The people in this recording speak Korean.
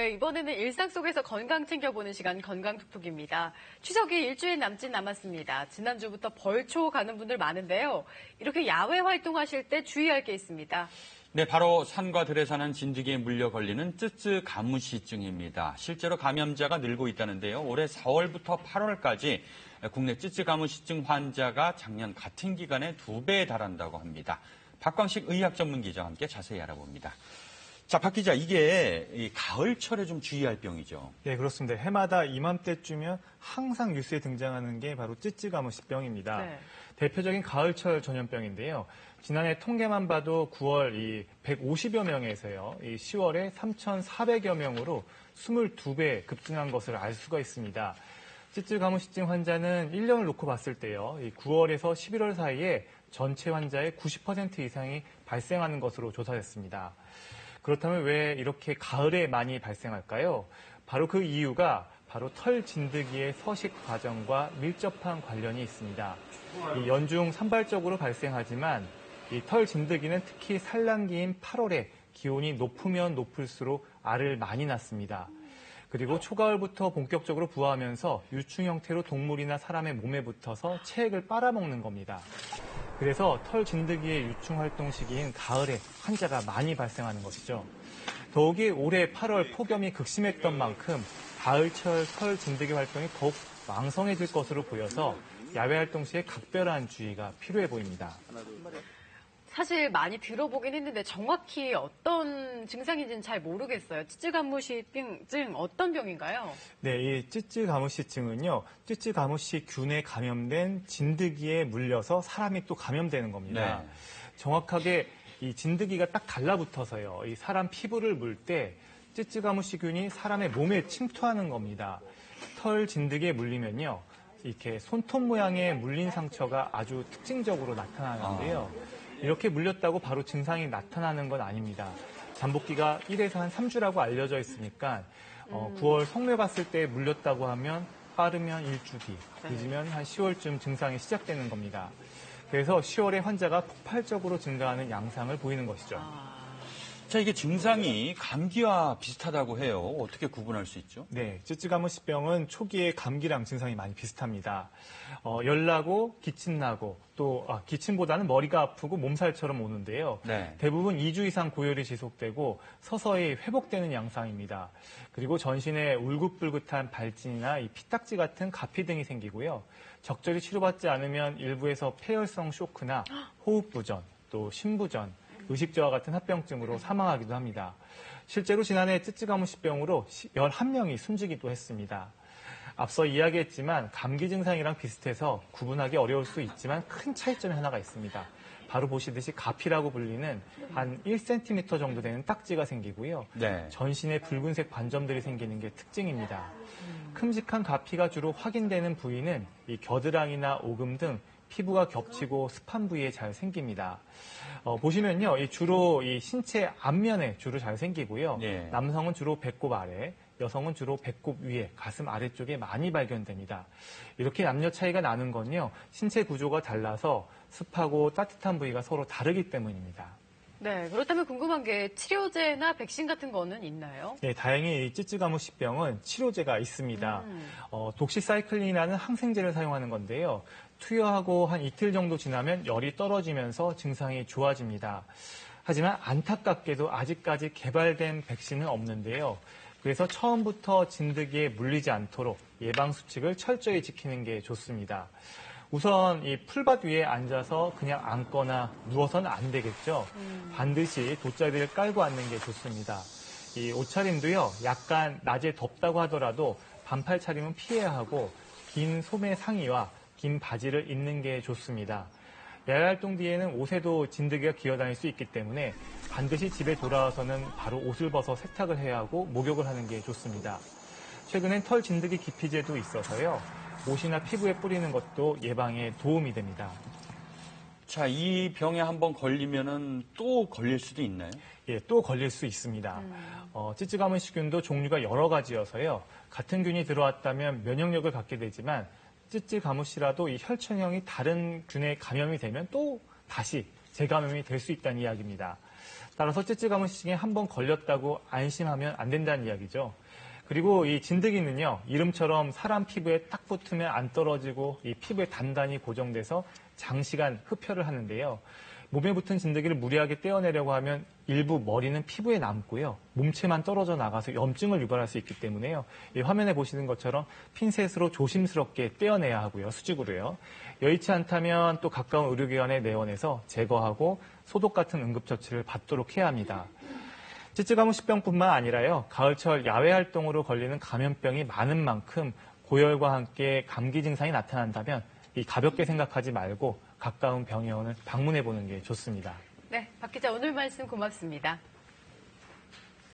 네, 이번에는 일상 속에서 건강 챙겨보는 시간 건강톡톡입니다. 추석이 일주일 남짓 남았습니다. 지난주부터 벌초 가는 분들 많은데요. 이렇게 야외 활동하실 때 주의할 게 있습니다. 네, 바로 산과 들에 사는 진드기에 물려 걸리는 쯔쯔가무시증입니다. 실제로 감염자가 늘고 있다는데요. 올해 4월부터 8월까지 국내 쯔쯔가무시증 환자가 작년 같은 기간에 2배에 달한다고 합니다. 박광식 의학 전문 기자와 함께 자세히 알아봅니다. 자, 박 기자, 이게 이 가을철에 좀 주의할 병이죠. 네, 그렇습니다. 해마다 이맘때쯤이면 항상 뉴스에 등장하는 게 바로 쯔쯔가무시병입니다. 네. 대표적인 가을철 전염병인데요. 지난해 통계만 봐도 9월 이 150여 명에서요, 이 10월에 3,400여 명으로 22배 급증한 것을 알 수가 있습니다. 쯔쯔가무시증 환자는 1년을 놓고 봤을 때요, 이 9월에서 11월 사이에 전체 환자의 90% 이상이 발생하는 것으로 조사됐습니다. 그렇다면 왜 이렇게 가을에 많이 발생할까요? 바로 그 이유가 바로 털 진드기의 서식 과정과 밀접한 관련이 있습니다. 이 연중 산발적으로 발생하지만 이 털 진드기는 특히 산란기인 8월에 기온이 높으면 높을수록 알을 많이 낳습니다. 그리고 초가을부터 본격적으로 부화하면서 유충 형태로 동물이나 사람의 몸에 붙어서 체액을 빨아먹는 겁니다. 그래서 털 진드기의 유충 활동 시기인 가을에 환자가 많이 발생하는 것이죠. 더욱이 올해 8월 폭염이 극심했던 만큼 가을철 털 진드기 활동이 더욱 왕성해질 것으로 보여서 야외 활동 시에 각별한 주의가 필요해 보입니다. 사실 많이 들어보긴 했는데 정확히 어떤 증상인지는 잘 모르겠어요. 쯔쯔가무시증 어떤 병인가요? 네, 이 쯔쯔가무시증은요, 쯔쯔가무시균에 감염된 진드기에 물려서 사람이 또 감염되는 겁니다. 네. 정확하게 이 진드기가 딱 달라붙어서요, 이 사람 피부를 물 때 쯔쯔가무시균이 사람의 몸에 침투하는 겁니다. 털 진드기에 물리면요, 이렇게 손톱 모양의 물린 상처가 아주 특징적으로 나타나는데요. 이렇게 물렸다고 바로 증상이 나타나는 건 아닙니다. 잠복기가 1에서 한 3주라고 알려져 있으니까 9월 성묘 갔을 때 물렸다고 하면 빠르면 일주 뒤, 늦으면 한 10월쯤 증상이 시작되는 겁니다. 그래서 10월에 환자가 폭발적으로 증가하는 양상을 보이는 것이죠. 자, 이게 증상이 감기와 비슷하다고 해요. 어떻게 구분할 수 있죠? 네, 쯔쯔가무시병은 초기에 감기랑 증상이 많이 비슷합니다. 열나고 기침 나고 또 기침보다는 머리가 아프고 몸살처럼 오는데요. 네. 대부분 2주 이상 고열이 지속되고 서서히 회복되는 양상입니다. 그리고 전신에 울긋불긋한 발진이나 이 피딱지 같은 가피 등이 생기고요. 적절히 치료받지 않으면 일부에서 폐혈성 쇼크나 호흡부전, 또 심부전, 의식저하 같은 합병증으로 사망하기도 합니다. 실제로 지난해 쯔쯔가무시병으로 11명이 숨지기도 했습니다. 앞서 이야기했지만 감기 증상이랑 비슷해서 구분하기 어려울 수 있지만 큰 차이점이 하나가 있습니다. 바로 보시듯이 가피라고 불리는 한 1cm 정도 되는 딱지가 생기고요. 네. 전신에 붉은색 반점들이 생기는 게 특징입니다. 큼직한 가피가 주로 확인되는 부위는 이 겨드랑이나 오금 등 피부가 겹치고 습한 부위에 잘 생깁니다. 보시면요, 주로 이 신체 앞면에 주로 잘 생기고요. 네. 남성은 주로 배꼽 아래, 여성은 주로 배꼽 위에, 가슴 아래쪽에 많이 발견됩니다. 이렇게 남녀 차이가 나는 건요, 신체 구조가 달라서 습하고 따뜻한 부위가 서로 다르기 때문입니다. 네, 그렇다면 궁금한 게 치료제나 백신 같은 거는 있나요? 네, 다행히 이 쯔쯔가무시병은 치료제가 있습니다. 독시사이클린이라는 항생제를 사용하는 건데요. 투여하고 한 이틀 정도 지나면 열이 떨어지면서 증상이 좋아집니다. 하지만 안타깝게도 아직까지 개발된 백신은 없는데요. 그래서 처음부터 진드기에 물리지 않도록 예방수칙을 철저히 지키는 게 좋습니다. 우선 이 풀밭 위에 앉아서 그냥 앉거나 누워서는 안 되겠죠. 반드시 돗자리를 깔고 앉는 게 좋습니다. 이 옷차림도요, 약간 낮에 덥다고 하더라도 반팔 차림은 피해야 하고 긴 소매 상의와 긴 바지를 입는 게 좋습니다. 야외 활동 뒤에는 옷에도 진드기가 기어다닐 수 있기 때문에 반드시 집에 돌아와서는 바로 옷을 벗어 세탁을 해야 하고 목욕을 하는 게 좋습니다. 최근엔 털 진드기 기피제도 있어서요. 옷이나 피부에 뿌리는 것도 예방에 도움이 됩니다. 자, 이 병에 한번 걸리면은 또 걸릴 수도 있나요? 예, 또 걸릴 수 있습니다. 쯔쯔가무시균도 종류가 여러 가지여서요. 같은 균이 들어왔다면 면역력을 갖게 되지만 쯔쯔가무시라도 이 혈전형이 다른 균에 감염이 되면 또 다시 재감염이 될 수 있다는 이야기입니다. 따라서 쯔쯔가무시증에 한번 걸렸다고 안심하면 안 된다는 이야기죠. 그리고 이 진드기는요, 이름처럼 사람 피부에 딱 붙으면 안 떨어지고 이 피부에 단단히 고정돼서 장시간 흡혈을 하는데요. 몸에 붙은 진드기를 무리하게 떼어내려고 하면 일부 머리는 피부에 남고요. 몸체만 떨어져 나가서 염증을 유발할 수 있기 때문에요. 이 화면에 보시는 것처럼 핀셋으로 조심스럽게 떼어내야 하고요. 수직으로요. 여의치 않다면 또 가까운 의료기관에 내원해서 제거하고 소독 같은 응급처치를 받도록 해야 합니다. 쯔쯔가무시병뿐만 아니라요. 가을철 야외 활동으로 걸리는 감염병이 많은 만큼 고열과 함께 감기 증상이 나타난다면 이 가볍게 생각하지 말고 가까운 병원을 방문해 보는 게 좋습니다. 네, 박 기자 오늘 말씀 고맙습니다.